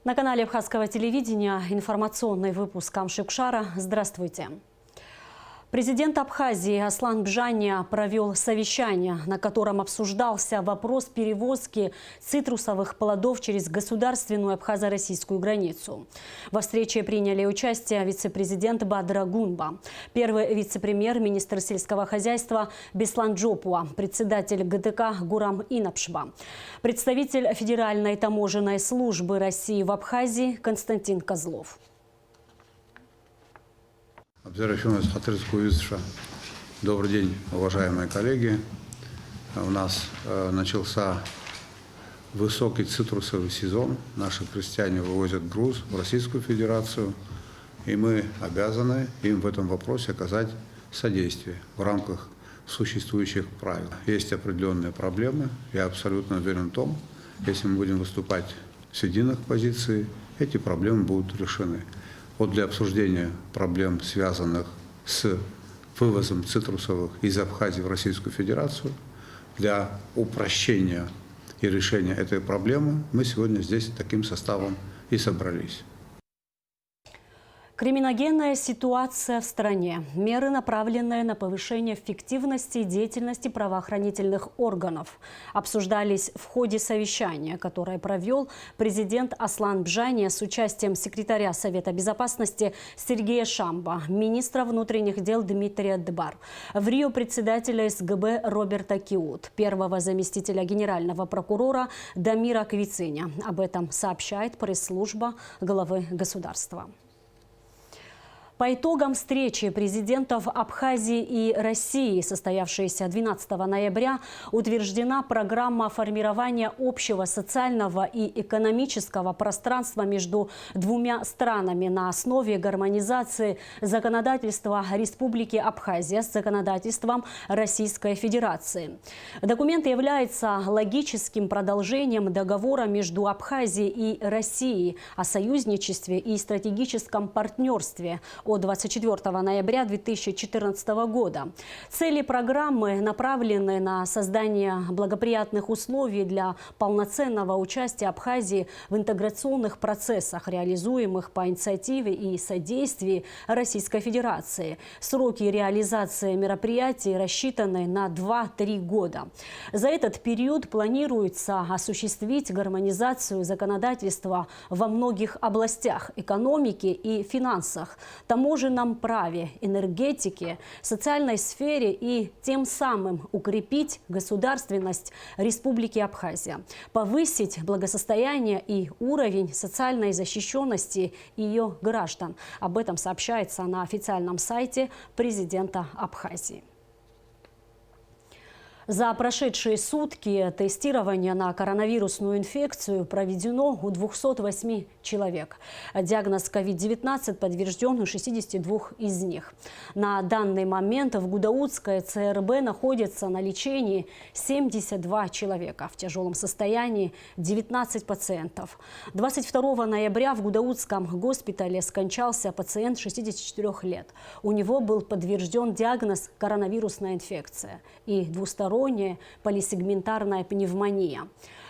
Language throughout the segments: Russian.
На канале Абхазского телевидения информационный выпуск Камшикшара. Здравствуйте. Президент Абхазии Аслан Бжания провел совещание, на котором обсуждался вопрос перевозки цитрусовых плодов через государственную абхазо-российскую границу. Во встрече приняли участие вице-президент Бадра Гунба, первый вице-премьер, министр сельского хозяйства Беслан Джопуа, председатель ГТК Гурам Инапшба, представитель Федеральной таможенной службы России в Абхазии Константин Козлов. Добрый день, уважаемые коллеги. У нас начался высокий цитрусовый сезон. Наши крестьяне вывозят груз в Российскую Федерацию, и мы обязаны им в этом вопросе оказать содействие в рамках существующих правил. Есть определенные проблемы. Я абсолютно уверен в том, если мы будем выступать с единых позиций, эти проблемы будут решены. Вот для обсуждения проблем, связанных с вывозом цитрусовых из Абхазии в Российскую Федерацию, для упрощения и решения этой проблемы, мы сегодня здесь таким составом и собрались. Криминогенная ситуация в стране. Меры, направленные на повышение эффективности деятельности правоохранительных органов, обсуждались в ходе совещания, которое провел президент Аслан Бжания с участием секретаря Совета Безопасности Сергея Шамба, министра внутренних дел Дмитрия Дбар, в Рио председателя СГБ Роберта Киут, первого заместителя генерального прокурора Дамира Квициня. Об этом сообщает пресс-служба главы государства. По итогам встречи президентов Абхазии и России, состоявшейся 12 ноября, утверждена программа формирования общего социального и экономического пространства между двумя странами на основе гармонизации законодательства Республики Абхазия с законодательством Российской Федерации. Документ является логическим продолжением договора между Абхазией и Россией о союзничестве и стратегическом партнерстве от 24 ноября 2014 года. Цели программы направлены на создание благоприятных условий для полноценного участия Абхазии в интеграционных процессах, реализуемых по инициативе и содействии Российской Федерации. Сроки реализации мероприятий рассчитаны на 2-3 года. За этот период планируется осуществить гармонизацию законодательства во многих областях экономики и финансах, таможенном праве, энергетике, социальной сфере и тем самым укрепить государственность Республики Абхазия, повысить благосостояние и уровень социальной защищенности ее граждан. Об этом сообщается на официальном сайте президента Абхазии. За прошедшие сутки тестирование на коронавирусную инфекцию проведено у 208 человек. Диагноз COVID-19 подтвержден у 62 из них. На данный момент в Гудаутской ЦРБ находится на лечении 72 человека. В тяжелом состоянии 19 пациентов. 22 ноября в Гудаутском госпитале скончался пациент 64 лет. У него был подтвержден диагноз коронавирусная инфекция и двусторонняя полисегментарная пневмония.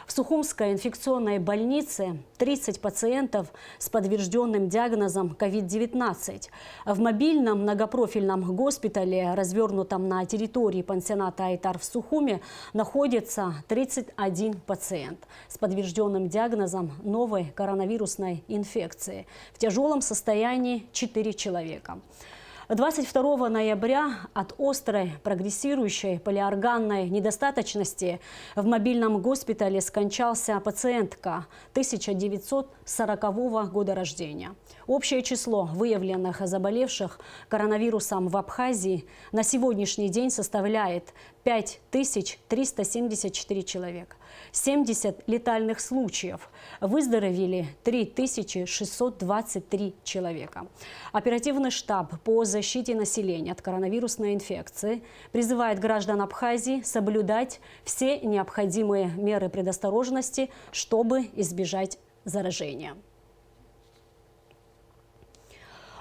В Сухумской инфекционной больнице 30 пациентов с подтвержденным диагнозом COVID-19. В мобильном многопрофильном госпитале, развернутом на территории пансионата Айтар в Сухуме, находится 31 пациент с подтвержденным диагнозом новой коронавирусной инфекции. В тяжелом состоянии 4 человека. 22 ноября от острой прогрессирующей полиорганной недостаточности в мобильном госпитале скончался пациентка 1940 года рождения. Общее число выявленных заболевших коронавирусом в Абхазии на сегодняшний день составляет 5374 человека. 70 летальных случаев. Выздоровели 3623 человека. Оперативный штаб по защите населения от коронавирусной инфекции призывает граждан Абхазии соблюдать все необходимые меры предосторожности, чтобы избежать заражения.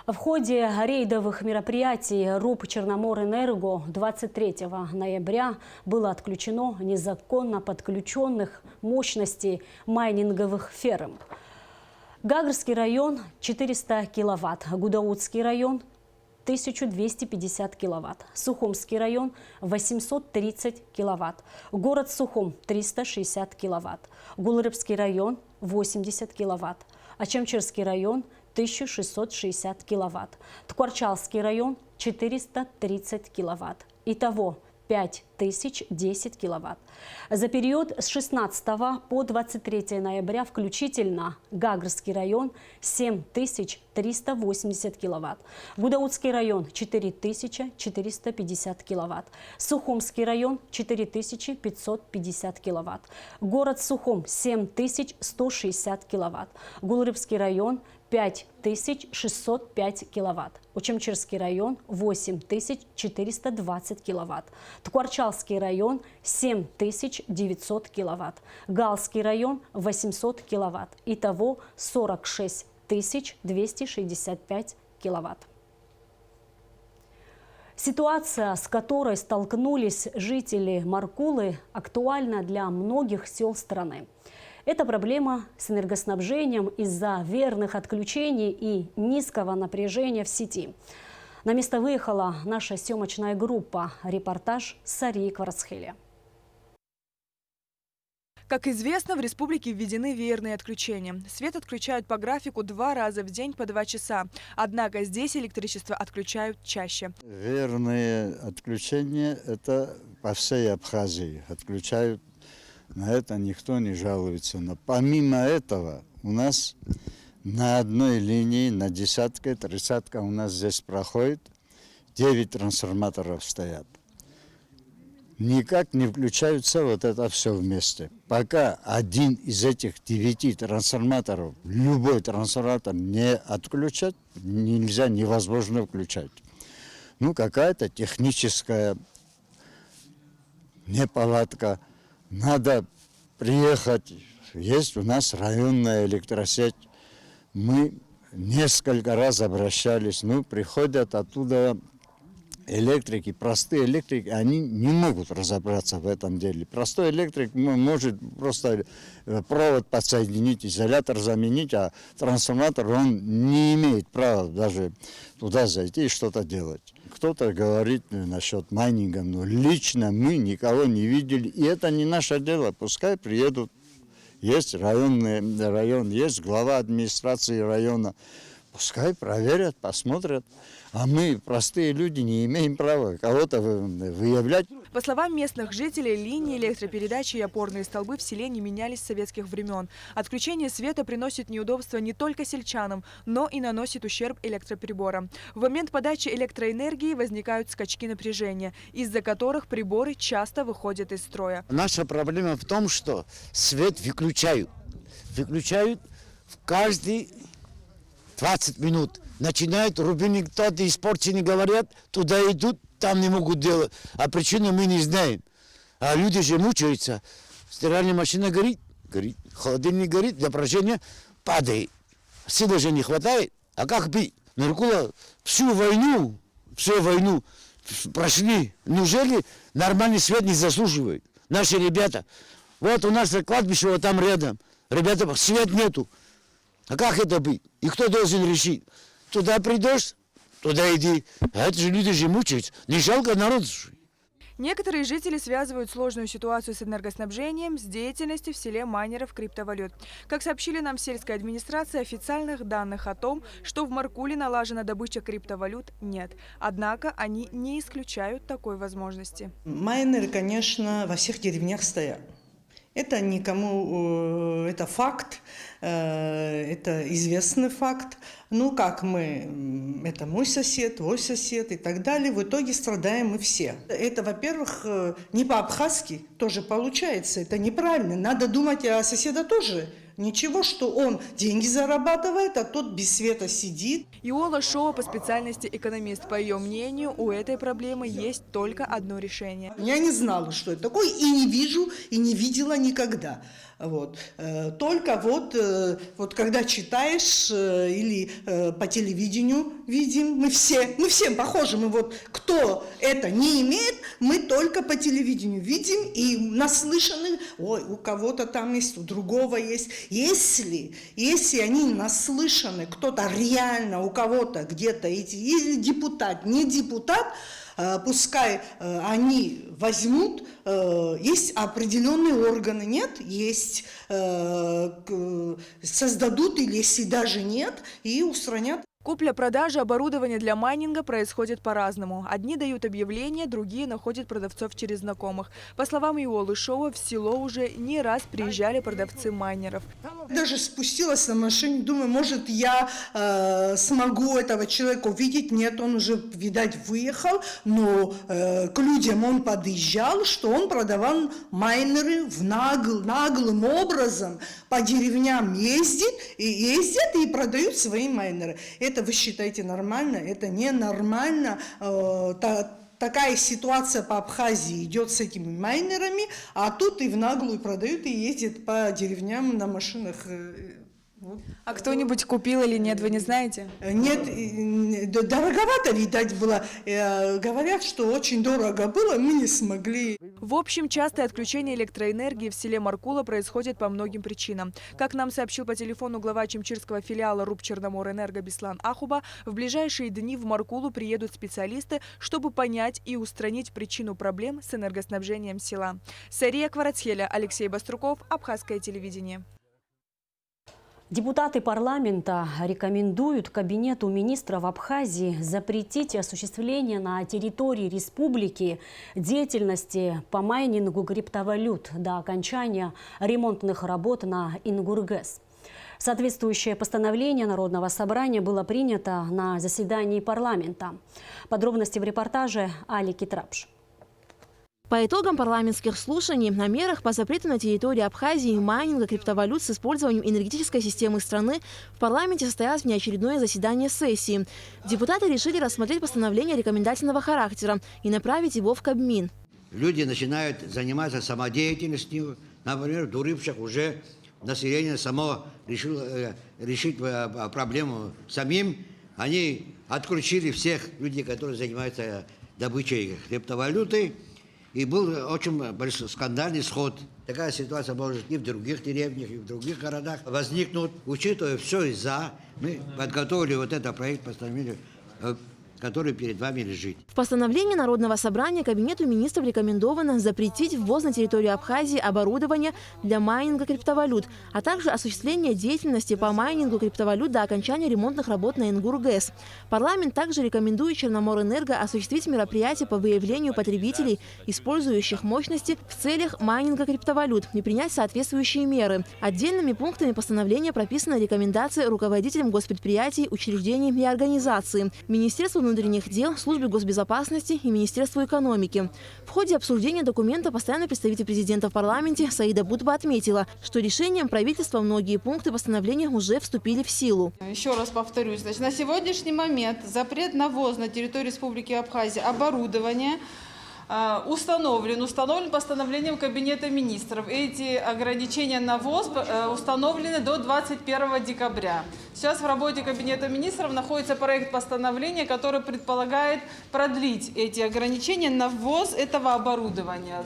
В ходе рейдовых мероприятий РУП «Черноморэнерго» 23 ноября было отключено незаконно подключенных мощностей майнинговых ферм. Гагарский район – 400 киловатт, Гудаутский район – 1250 киловатт, Сухумский район – 830 киловатт, город Сухум – 360 киловатт, Гулрыбский район – 80 киловатт, Ачамчирский район – 1660 киловатт, Ткварчалский район – 430 киловатт. Итого 5010 киловатт. За период с 16 по 23 ноября включительно Гагарский район – 7380 киловатт, Гудаутский район – 4450 киловатт, Сухумский район – 4550 киловатт, город Сухум – 7160 киловатт, Гулрыбский район – 5605 киловатт, Учамчирский район – 8420 киловатт, Ткварчалский район – 7900 киловатт, Галский район – 800 киловатт. Итого 46 265 киловатт. Ситуация, с которой столкнулись жители Маркулы, актуальна для многих сел страны. Это проблема с энергоснабжением из-за верных отключений и низкого напряжения в сети. На место выехала наша съемочная группа. Репортаж Сарии Кварцхели. Как известно, в республике введены веерные отключения. Свет отключают по графику 2 раза в день по 2 часа. Однако здесь электричество отключают чаще. Веерные отключения – это по всей Абхазии. Отключают. На это никто не жалуется. Но помимо этого у нас на одной линии, на десятке, 30-ка у нас здесь проходит, 9 трансформаторов стоят. Никак не включаются вот это все вместе. Пока один из этих 9 трансформаторов, любой трансформатор не отключат, нельзя, невозможно включать. Ну, какая-то техническая неполадка. Надо приехать. Есть у нас районная электросеть. Мы несколько раз обращались. Ну, приходят оттуда электрики, простые электрики, они не могут разобраться в этом деле. Простой электрик может просто провод подсоединить, изолятор заменить, а трансформатор, он не имеет права даже туда зайти и что-то делать. Кто-то говорит насчет майнинга, но лично мы никого не видели, и это не наше дело. Пускай приедут, есть район, есть глава администрации района. Пускай проверят, посмотрят. А мы, простые люди, не имеем права кого-то выявлять. По словам местных жителей, линии электропередачи и опорные столбы в селе не менялись с советских времен. Отключение света приносит неудобства не только сельчанам, но и наносит ущерб электроприборам. В момент подачи электроэнергии возникают скачки напряжения, из-за которых приборы часто выходят из строя. Наша проблема в том, что свет выключают. Выключают в каждые 20 минут. Начинают рубильник, кто-то испорченный, говорят, туда идут, там не могут делать. А причину мы не знаем. А люди же мучаются. Стиральная машина горит, холодильник горит, напряжение падает. Силы же не хватает. А как бы Маркула всю войну прошли. Неужели нормальный свет не заслуживает? Наши ребята. Вот у нас кладбище вот там рядом. Ребята, свет нету. А как это быть? И кто должен решить? Туда придешь, туда иди. А это же люди же мучаются. Не жалко народ. Некоторые жители связывают сложную ситуацию с энергоснабжением с деятельностью в селе майнеров криптовалют. Как сообщили нам сельская администрация, официальных данных о том, что в Маркуле налажена добыча криптовалют, нет. Однако они не исключают такой возможности. Майнеры, конечно, во всех деревнях стоят. Это никому, это факт, это известный факт. Ну, как мы, это мой сосед, твой сосед и так далее. В итоге страдаем мы все. Это, во-первых, не по-абхазски тоже получается. Это неправильно. Надо думать о соседа тоже. Ничего, что он деньги зарабатывает, а тот без света сидит. Иола Шоу по специальности экономист. По ее мнению, у этой проблемы есть только одно решение. Я не знала, что это такое, и не вижу, и не видела никогда. Вот. Только вот когда читаешь или по телевидению видим, мы все похожи. Мы вот, кто это не имеет, мы только по телевидению видим и наслышаны, ой, у кого-то там есть, у другого есть. Если они наслышаны, кто-то реально у кого-то где-то, или депутат, не депутат, пускай они возьмут, есть определенные органы, нет, есть, создадут, или если даже нет, и устранят. Купля-продажа оборудования для майнинга происходит по-разному. Одни дают объявления, другие находят продавцов через знакомых. По словам Ио Лышова, в село уже не раз приезжали продавцы майнеров. Даже спустилась на машине, думаю, может, я смогу этого человека увидеть. Нет, он уже, видать, выехал, но к людям он подъезжал, что он продавал майнеры наглым образом по деревням ездят и продают свои майнеры. Это вы считаете нормально? Это ненормально. Такая ситуация по Абхазии идет с этими майнерами, а тут и в наглую продают и ездят по деревням на машинах. Вот. А кто-нибудь купил или нет, вы не знаете? Нет, дороговато, видать, было. Говорят, что очень дорого было, мы не смогли. В общем, частое отключение электроэнергии в селе Маркула происходит по многим причинам. Как нам сообщил по телефону глава чемчирского филиала РУП «Черноморэнерго» Беслан Ахуба, в ближайшие дни в Маркулу приедут специалисты, чтобы понять и устранить причину проблем с энергоснабжением села. Сария Кварацхеля, Алексей Баструков, Абхазское телевидение. Депутаты парламента рекомендуют Кабинету министров Абхазии запретить осуществление на территории республики деятельности по майнингу криптовалют до окончания ремонтных работ на Ингургэс. Соответствующее постановление Народного собрания было принято на заседании парламента. Подробности в репортаже Али Китрапш. По итогам парламентских слушаний о мерах по запрету на территории Абхазии майнинга криптовалют с использованием энергетической системы страны в парламенте состоялось внеочередное заседание сессии. Депутаты решили рассмотреть постановление рекомендательного характера и направить его в Кабмин. Люди начинают заниматься самодеятельностью. Например, в Дурыбшах уже население само решило решить проблему самим. Они отключили всех людей, которые занимаются добычей криптовалюты. И был очень большой скандальный сход. Такая ситуация может и в других деревнях, и в других городах возникнуть. Учитывая все мы подготовили вот этот проект постановления, который перед вами лежит. В постановлении Народного собрания Кабинету министров рекомендовано запретить ввоз на территорию Абхазии оборудования для майнинга криптовалют, а также осуществление деятельности по майнингу криптовалют до окончания ремонтных работ на Ингургэс. Парламент также рекомендует Черноморэнерго осуществить мероприятия по выявлению потребителей, использующих мощности в целях майнинга криптовалют, и принять соответствующие меры. Отдельными пунктами постановления прописаны рекомендации руководителям госпредприятий, учреждений и организаций, Министерству внутренних дел, Службе госбезопасности и Министерству экономики. В ходе обсуждения документа постоянный представитель президента в парламенте Саида Бутба отметила, что решением правительства многие пункты постановления уже вступили в силу. Еще раз повторюсь, значит, на сегодняшний момент запрет на ввоз на территорию Республики Абхазия оборудования установлен постановлением Кабинета министров. Эти ограничения на ввоз установлены до 21 декабря. Сейчас в работе Кабинета министров находится проект постановления, который предполагает продлить эти ограничения на ввоз этого оборудования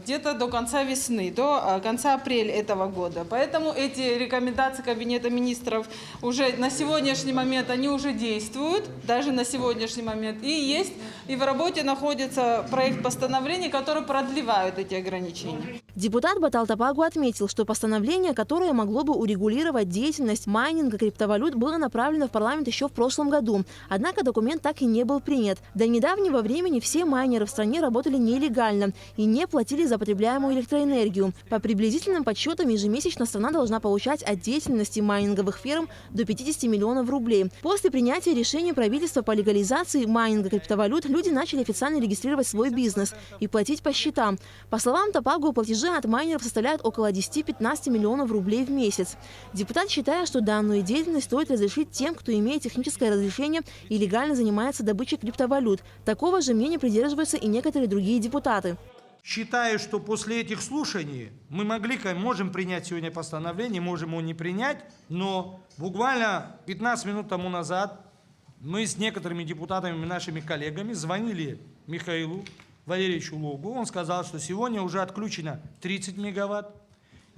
где-то до конца весны, до конца апреля этого года. Поэтому эти рекомендации Кабинета министров уже на сегодняшний момент они уже действуют, даже на сегодняшний момент. И в работе находится проект постановления, который продлевает эти ограничения. Депутат Батал Тапагу отметил, что постановление, которое могло бы урегулировать деятельность майнинга криптовалют, было направлено в парламент еще в прошлом году. Однако документ так и не был принят. До недавнего времени все майнеры в стране работали нелегально и не платили за потребляемую электроэнергию. По приблизительным подсчетам, ежемесячно страна должна получать от деятельности майнинговых фирм до 50 миллионов рублей. После принятия решения правительства по легализации майнинга криптовалют люди начали официально регистрировать свой бизнес и платить по счетам. По словам Тапагу, платежи от майнеров составляют около 10-15 миллионов рублей в месяц. Депутат считает, что данную деятельность стоит разрешить тем, кто имеет техническое разрешение и легально занимается добычей криптовалют. Такого же мнения придерживаются и некоторые другие депутаты. Считаю, что после этих слушаний мы можем принять сегодня постановление, можем его не принять, но буквально 15 минут тому назад мы с некоторыми депутатами, нашими коллегами, звонили Михаилу Валерьевичу Логу. Он сказал, что сегодня уже отключено 30 мегаватт.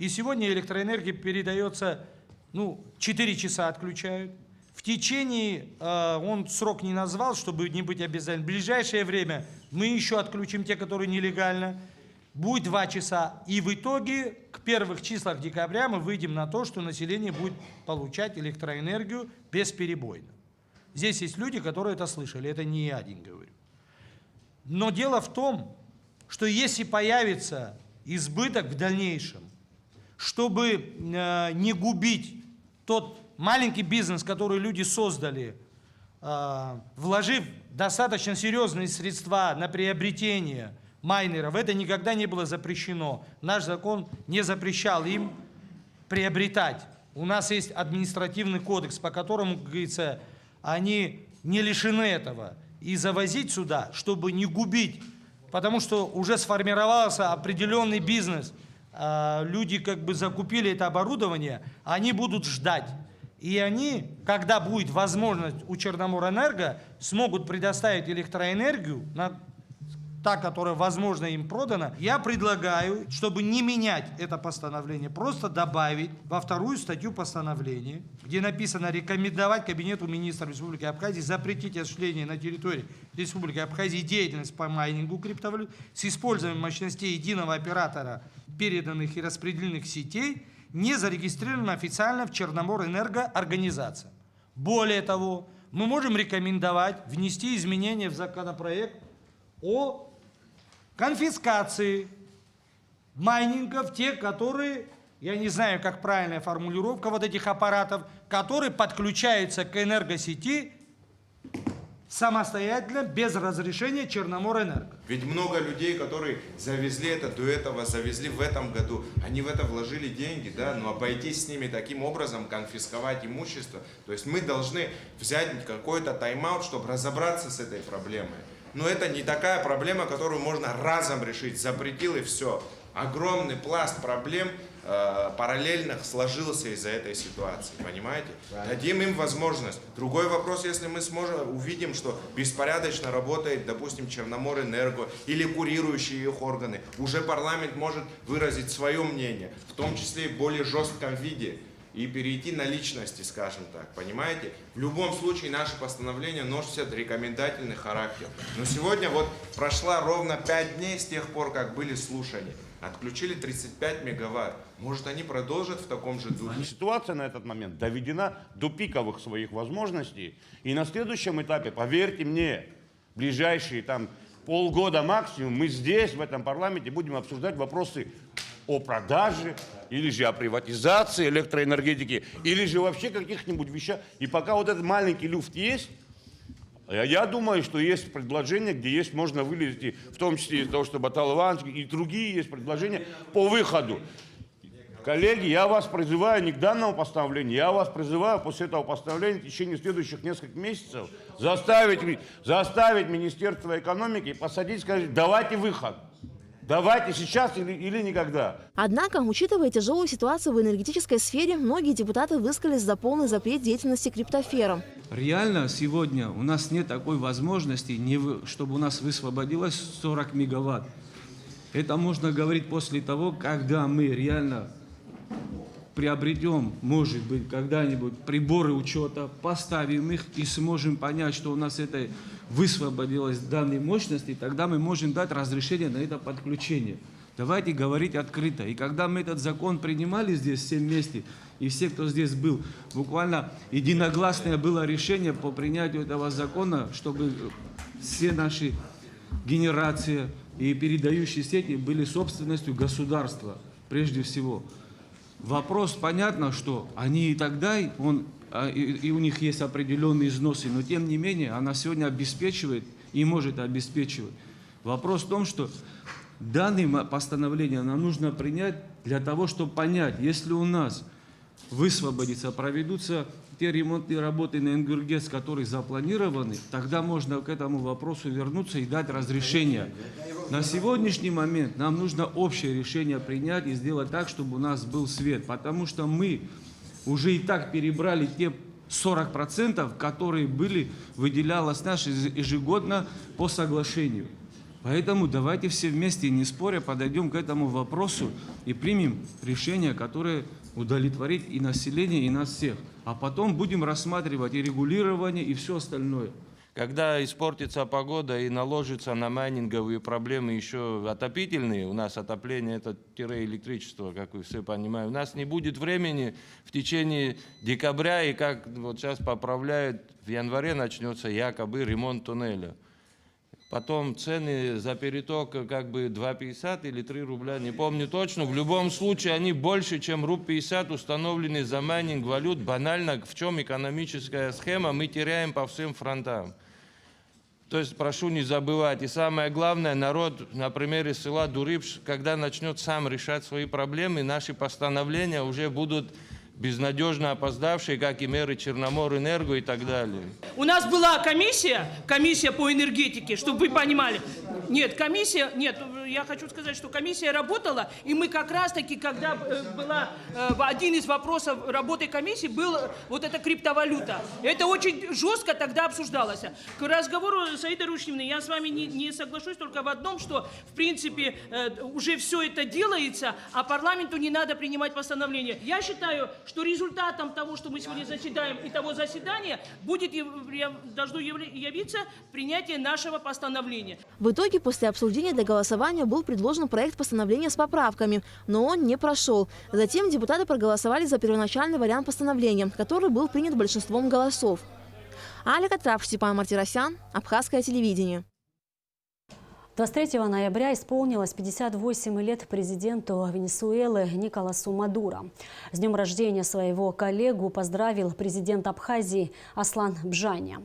И сегодня электроэнергия передается, 4 часа отключают. В течение, он срок не назвал, чтобы не быть обязательным. В ближайшее время мы еще отключим те, которые нелегально. Будет 2 часа. И в итоге к первых числах декабря мы выйдем на то, что население будет получать электроэнергию бесперебойно. Здесь есть люди, которые это слышали. Это не я один говорю. Но дело в том, что если появится избыток в дальнейшем, чтобы не губить тот маленький бизнес, который люди создали, вложив достаточно серьезные средства на приобретение майнеров, это никогда не было запрещено. Наш закон не запрещал им приобретать. У нас есть административный кодекс, по которому, как говорится, они не лишены этого. И завозить сюда, чтобы не губить, потому что уже сформировался определенный бизнес, люди как бы закупили это оборудование, они будут ждать. И они, когда будет возможность у Черноморэнерго, смогут предоставить электроэнергию, та, которая, возможно, им продана. Я предлагаю, чтобы не менять это постановление, просто добавить во 2 статью постановления, где написано рекомендовать Кабинету министров Республики Абхазия запретить осуществление на территории Республики Абхазия деятельность по майнингу криптовалют с использованием мощностей единого оператора переданных и распределенных сетей, не зарегистрирована официально в Черноморэнерго организация. Более того, мы можем рекомендовать внести изменения в законопроект о конфискации майнингов, те, которые, я не знаю, как правильная формулировка вот этих аппаратов, которые подключаются к энергосети самостоятельно, без разрешения Черноморэнерго. Ведь много людей, которые завезли это до этого, завезли в этом году, они в это вложили деньги, да, но обойтись с ними таким образом, конфисковать имущество. То есть мы должны взять какой-то тайм-аут, чтобы разобраться с этой проблемой. Но это не такая проблема, которую можно разом решить. Запретил и все. Огромный пласт проблем параллельных сложился из-за этой ситуации. Понимаете? Дадим им возможность. Другой вопрос, если мы увидим, что беспорядочно работает, допустим, Черноморэнерго или курирующие их органы, уже парламент может выразить свое мнение, в том числе и в более жестком виде. И перейти на личности, скажем так, понимаете? В любом случае наше постановление носит рекомендательный характер. Но сегодня вот прошло ровно 5 дней с тех пор, как были слушания. Отключили 35 мегаватт. Может, они продолжат в таком же духе? Ситуация на этот момент доведена до пиковых своих возможностей. И на следующем этапе, поверьте мне, ближайшие полгода максимум, мы здесь, в этом парламенте, будем обсуждать вопросы о продаже, или же о приватизации электроэнергетики, или же вообще каких-нибудь вещах. И пока вот этот маленький люфт есть, я думаю, что есть предложения, где есть, можно вылезти, в том числе из того, что Батал Иванович, и другие есть предложения по выходу. Коллеги, я вас призываю не к данному постановлению, я вас призываю после этого постановления в течение следующих нескольких месяцев заставить Министерство экономики посадить, сказать, давайте выход. Давайте сейчас или никогда. Однако, учитывая тяжелую ситуацию в энергетической сфере, многие депутаты высказались за полный запрет деятельности криптоферм. Реально сегодня у нас нет такой возможности, чтобы у нас высвободилось 40 мегаватт. Это можно говорить после того, когда мы реально приобретем, может быть, когда-нибудь приборы учета, поставим их и сможем понять, что у нас это высвободилось данной мощности, тогда мы можем дать разрешение на это подключение. Давайте говорить открыто. И когда мы этот закон принимали здесь все вместе, и все, кто здесь был, буквально единогласное было решение по принятию этого закона, чтобы все наши генерации и передающие сети были собственностью государства, прежде всего. Вопрос, понятно, что они и тогда, и у них есть определенные износы, но тем не менее она сегодня обеспечивает и может обеспечивать. Вопрос в том, что данное постановление нам нужно принять для того, чтобы понять, если у нас высвободится, проведутся те ремонтные работы на Энгургец, которые запланированы, тогда можно к этому вопросу вернуться и дать разрешение. На сегодняшний момент нам нужно общее решение принять и сделать так, чтобы у нас был свет, потому что мы уже и так перебрали те 40%, которые выделялось наше ежегодно по соглашению. Поэтому давайте все вместе, не споря, подойдем к этому вопросу и примем решение, которое удовлетворит и население, и нас всех. А потом будем рассматривать и регулирование, и все остальное. Когда испортится погода и наложится на майнинговые проблемы еще отопительные, у нас отопление это электричество, как вы все понимаете, у нас не будет времени в течение декабря, и как вот сейчас поправляют, в январе начнется якобы ремонт туннеля. Потом цены за переток как бы 2,50 или 3 рубля, не помню точно. В любом случае они больше, чем руб 50 установлены за майнинг валют. Банально, в чем экономическая схема, мы теряем по всем фронтам. То есть прошу не забывать. И самое главное, народ на примере села Дурипш, когда начнет сам решать свои проблемы, наши постановления уже будут безнадежно опоздавшие, как и меры Черноморэнерго и так далее. У нас была комиссия по энергетике, чтобы вы понимали. Нет, я хочу сказать, что комиссия работала, и мы как раз-таки, когда была один из вопросов работы комиссии, был вот эта криптовалюта. Это очень жестко тогда обсуждалось. К разговору, Саида Рушевна, я с вами не соглашусь только в одном, что, в принципе, уже все это делается, а парламенту не надо принимать постановления. Я считаю, что результатом того, что мы сегодня заседаем, и того заседания, должно явиться принятие нашего постановления. В итоге, после обсуждения для голосования был предложен проект постановления с поправками, но он не прошел. Затем депутаты проголосовали за первоначальный вариант постановления, который был принят большинством голосов. Аля Катрав, Степан Мартиросян, Абхазское телевидение. 23 ноября исполнилось 58 лет президенту Венесуэлы Николасу Мадуро. С днем рождения своего коллегу поздравил президент Абхазии Аслан Бжаня.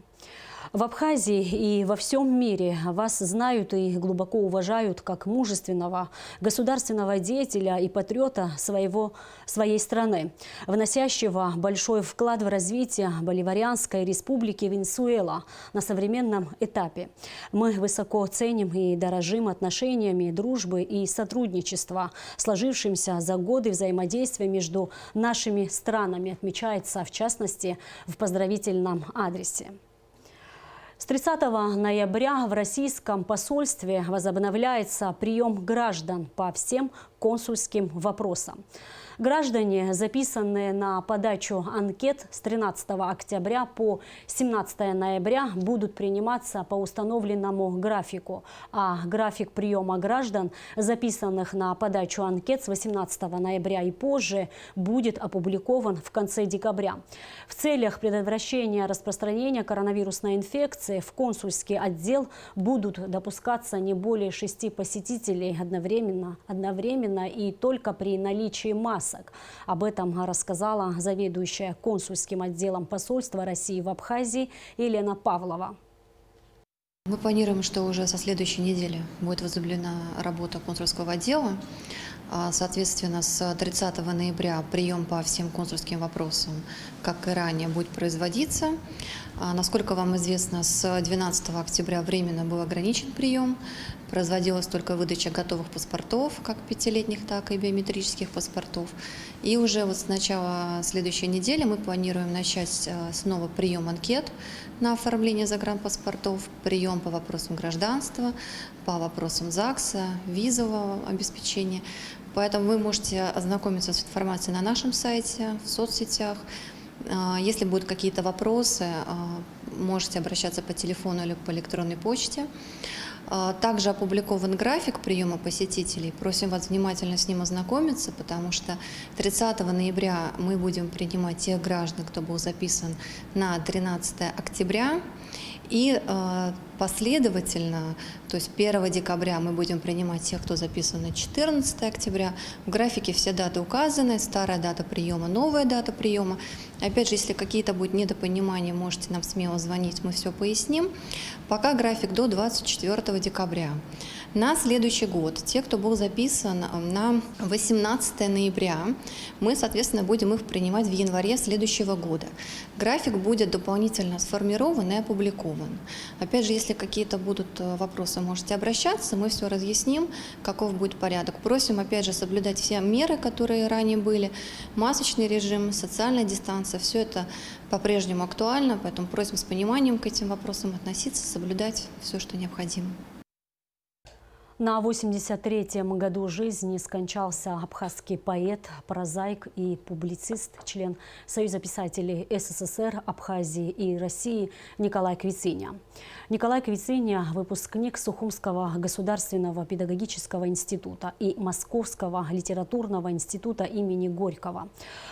В Абхазии и во всем мире вас знают и глубоко уважают как мужественного государственного деятеля и патриота своей страны, вносящего большой вклад в развитие Боливарианской республики Венесуэла на современном этапе. Мы высоко ценим и дорожим отношениями дружбы и сотрудничества, сложившимся за годы взаимодействия между нашими странами, отмечается в частности в поздравительном адресе. С 30 ноября в российском посольстве возобновляется прием граждан по всем консульским вопросам. Граждане, записанные на подачу анкет с 13 октября по 17 ноября, будут приниматься по установленному графику. А график приема граждан, записанных на подачу анкет с 18 ноября и позже, будет опубликован в конце декабря. В целях предотвращения распространения коронавирусной инфекции в консульский отдел будут допускаться не более 6 посетителей одновременно и только при наличии масок. Об этом рассказала заведующая консульским отделом посольства России в Абхазии Елена Павлова. Мы планируем, что уже со следующей недели будет возобновлена работа консульского отдела. Соответственно, с 30 ноября прием по всем консульским вопросам, как и ранее, будет производиться. Насколько вам известно, с 12 октября временно был ограничен прием. Производилась только выдача готовых паспортов, как 5-летних, так и биометрических паспортов. И уже вот с начала следующей недели мы планируем начать снова прием анкет на оформление загранпаспортов, прием по вопросам гражданства, по вопросам ЗАГСа, визового обеспечения. Поэтому вы можете ознакомиться с информацией на нашем сайте, в соцсетях. Если будут какие-то вопросы, можете обращаться по телефону или по электронной почте. Также опубликован график приема посетителей. Просим вас внимательно с ним ознакомиться, потому что 30 ноября мы будем принимать тех граждан, кто был записан на 13 октября. И последовательно, то есть 1 декабря мы будем принимать тех, кто записан на 14 октября. В графике все даты указаны, старая дата приема, новая дата приема. Опять же, если какие-то будут недопонимания, можете нам смело звонить, мы все поясним. Пока график до 24 декабря. На следующий год, те, кто был записан на 18 ноября, мы, соответственно, будем их принимать в январе следующего года. График будет дополнительно сформирован и опубликован. Опять же, если какие-то будут вопросы, можете обращаться, мы все разъясним, каков будет порядок. Просим, опять же, соблюдать все меры, которые ранее были, масочный режим, социальная дистанция, все это по-прежнему актуально, поэтому просим с пониманием к этим вопросам относиться, соблюдать все, что необходимо. На 83-м году жизни скончался абхазский поэт, прозаик и публицист, член Союза писателей СССР, Абхазии и России Николай Квициня. Николай Квициня – выпускник Сухумского государственного педагогического института и Московского литературного института имени Горького.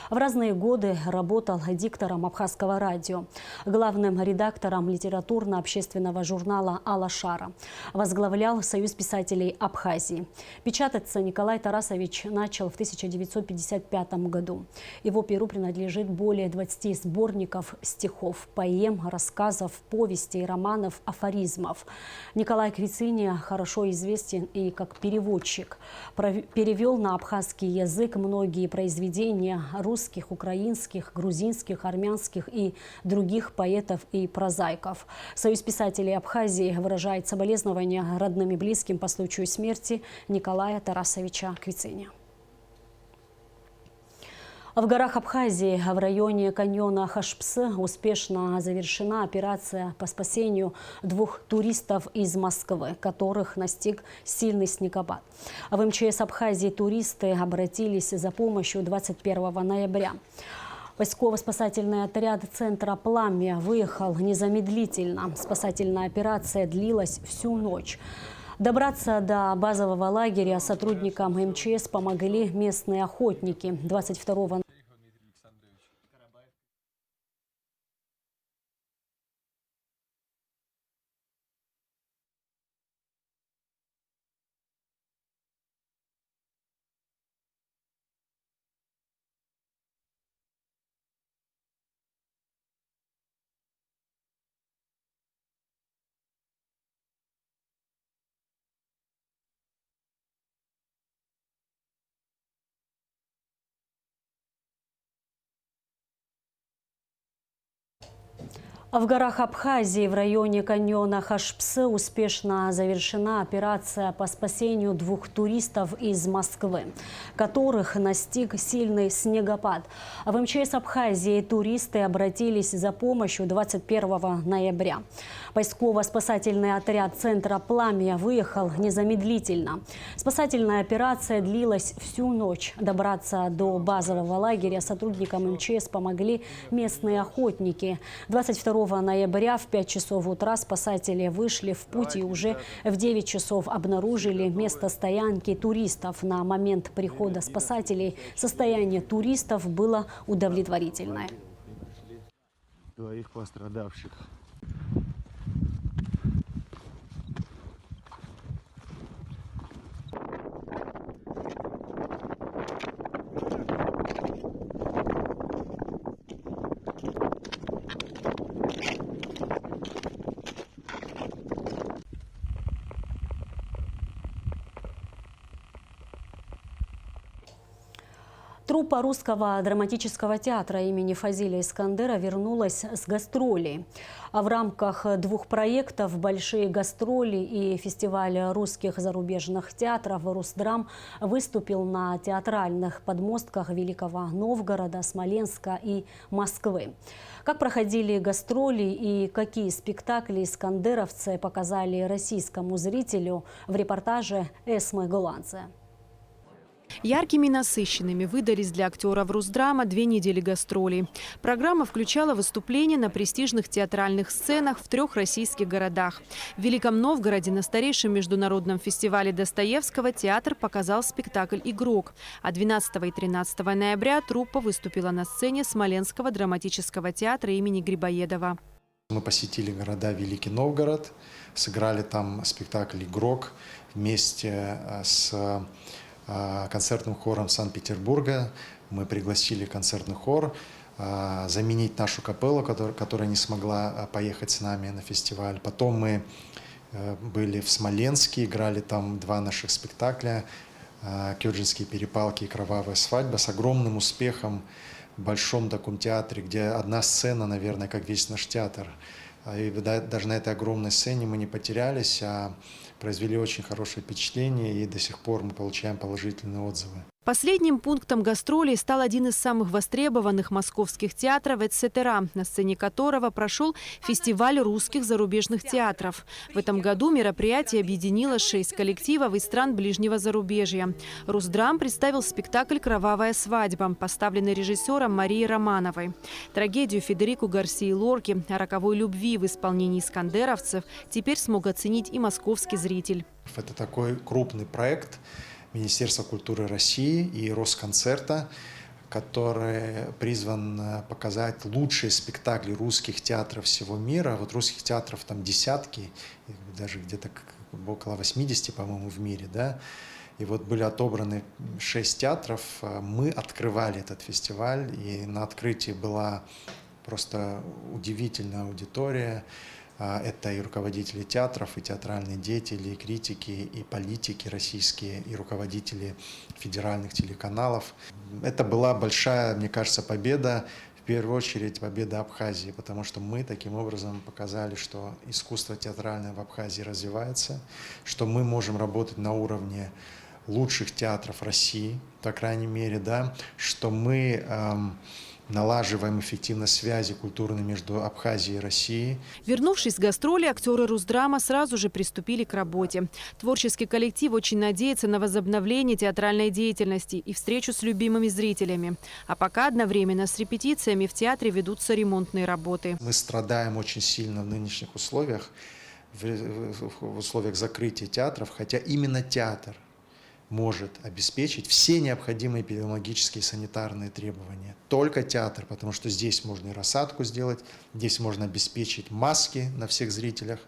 В разные годы работал диктором Абхазского радио, главным редактором литературно-общественного журнала «Алашара», возглавлял Союз писателей Абхазии. Печататься Николай Тарасович начал в 1955 году. Его перу принадлежит более 20 сборников стихов, поэм, рассказов, повестей, романов, афоризмов. Николай Квициня хорошо известен и как переводчик. Перевел на абхазский язык многие произведения русских, украинских, грузинских, армянских и других поэтов и прозаиков. Союз писателей Абхазии выражает соболезнования родным и близким по случаю смерти Николая Тарасовича Квициня. В горах Абхазии, в районе каньона Хашпсы, успешно завершена операция по спасению 2 туристов из Москвы, которых настиг сильный снегопад. В МЧС Абхазии туристы обратились за помощью 21 ноября. Поисково-спасательный отряд центра «Пламя» выехал незамедлительно. Спасательная операция длилась всю ночь. Добраться до базового лагеря сотрудникам МЧС помогли местные охотники. 22 В горах Абхазии в районе каньона Хашпсы успешно завершена операция по спасению 2 туристов из Москвы, которых настиг сильный снегопад. В МЧС Абхазии туристы обратились за помощью 21 ноября. Поисково-спасательный отряд центра «Пламя» выехал незамедлительно. Спасательная операция длилась всю ночь. Добраться до базового лагеря сотрудникам МЧС помогли местные охотники. 22 ноября в 5 часов утра спасатели вышли в путь и уже в 9 часов обнаружили место стоянки туристов. На момент прихода спасателей состояние туристов было удовлетворительное. 2 пострадавших. Труппа Русского драматического театра имени Фазиля Искандера вернулась с гастролей. А в рамках 2 проектов «Большие гастроли» и фестиваль русских зарубежных театров «Русдрам» выступил на театральных подмостках Великого Новгорода, Смоленска и Москвы. Как проходили гастроли и какие спектакли искандеровцы показали российскому зрителю в репортаже Эсмы Голландзе. Яркими и насыщенными выдались для актеров Русдрама 2 недели гастролей. Программа включала выступления на престижных театральных сценах в 3 российских городах. В Великом Новгороде на старейшем международном фестивале Достоевского театр показал спектакль «Игрок». А 12 и 13 ноября труппа выступила на сцене Смоленского драматического театра имени Грибоедова. Мы посетили города Великий Новгород, сыграли там спектакль «Игрок» вместе с концертным хором Санкт-Петербурга. Мы пригласили концертный хор заменить нашу капеллу, которая не смогла поехать с нами на фестиваль. Потом мы были в Смоленске, играли там 2 наших спектакля «Кёджинские перепалки» и «Кровавая свадьба» с огромным успехом в Большом таком театре, где одна сцена, наверное, как весь наш театр. И даже на этой огромной сцене мы не потерялись, а произвели очень хорошее впечатление, и до сих пор мы получаем положительные отзывы. Последним пунктом гастролей стал один из самых востребованных московских театров «Этсетера», на сцене которого прошел фестиваль русских зарубежных театров. В этом году мероприятие объединило 6 коллективов из стран ближнего зарубежья. Русдрам представил спектакль «Кровавая свадьба», поставленный режиссером Марией Романовой. Трагедию Федерико Гарсии Лорки о роковой любви в исполнении искандеровцев теперь смог оценить и московский зритель. Это такой крупный проект Министерства культуры России и Росконцерта, который призван показать лучшие спектакли русских театров всего мира. Вот русских театров там десятки, даже где-то около 80, по-моему, в мире, да. И вот были отобраны 6 театров. Мы открывали этот фестиваль, и на открытии была просто удивительная аудитория. Это и руководители театров, и театральные деятели, и критики, и политики российские, и руководители федеральных телеканалов. Это была большая, мне кажется, победа, в первую очередь победа Абхазии, потому что мы таким образом показали, что искусство театральное в Абхазии развивается, что мы можем работать на уровне лучших театров России, по крайней мере, да, что мы налаживаем эффективно связи культурные между Абхазией и Россией. Вернувшись с гастролей, актеры Русдрама сразу же приступили к работе. Творческий коллектив очень надеется на возобновление театральной деятельности и встречу с любимыми зрителями. А пока одновременно с репетициями в театре ведутся ремонтные работы. Мы страдаем очень сильно в нынешних условиях, в условиях закрытия театров, хотя именно театр может обеспечить все необходимые эпидемиологические и санитарные требования. Только театр, потому что здесь можно и рассадку сделать, здесь можно обеспечить маски на всех зрителях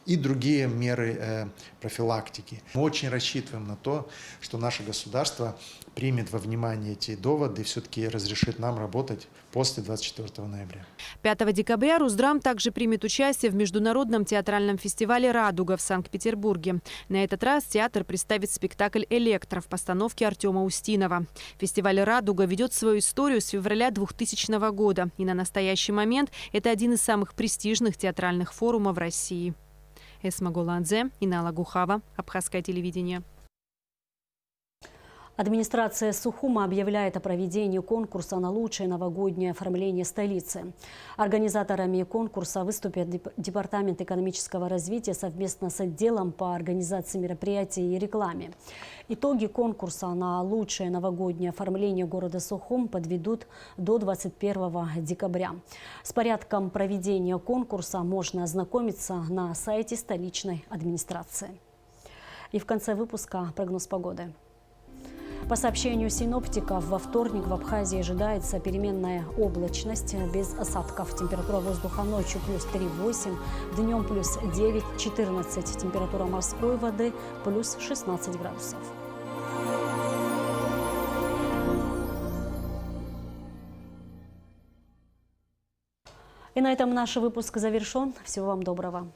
и другие меры профилактики. Мы очень рассчитываем на то, что наше государство примет во внимание эти доводы и все-таки разрешит нам работать после 24 ноября. 5 декабря Русдрам также примет участие в международном театральном фестивале «Радуга» в Санкт-Петербурге. На этот раз театр представит спектакль «Электро» в постановке Артема Устинова. Фестиваль «Радуга» ведет свою историю с февраля 2000 года. И на настоящий момент это один из самых престижных театральных форумов России. Эсма Голадзе, Инала Гухава, Абхазское телевидение. Администрация Сухума объявляет о проведении конкурса на лучшее новогоднее оформление столицы. Организаторами конкурса выступят Департамент экономического развития совместно с отделом по организации мероприятий и рекламе. Итоги конкурса на лучшее новогоднее оформление города Сухум подведут до 21 декабря. С порядком проведения конкурса можно ознакомиться на сайте столичной администрации. И в конце выпуска прогноз погоды. По сообщению синоптиков, во вторник в Абхазии ожидается переменная облачность без осадков. Температура воздуха ночью плюс 3,8, днем плюс 9,14. Температура морской воды плюс 16 градусов. И на этом наш выпуск завершен. Всего вам доброго.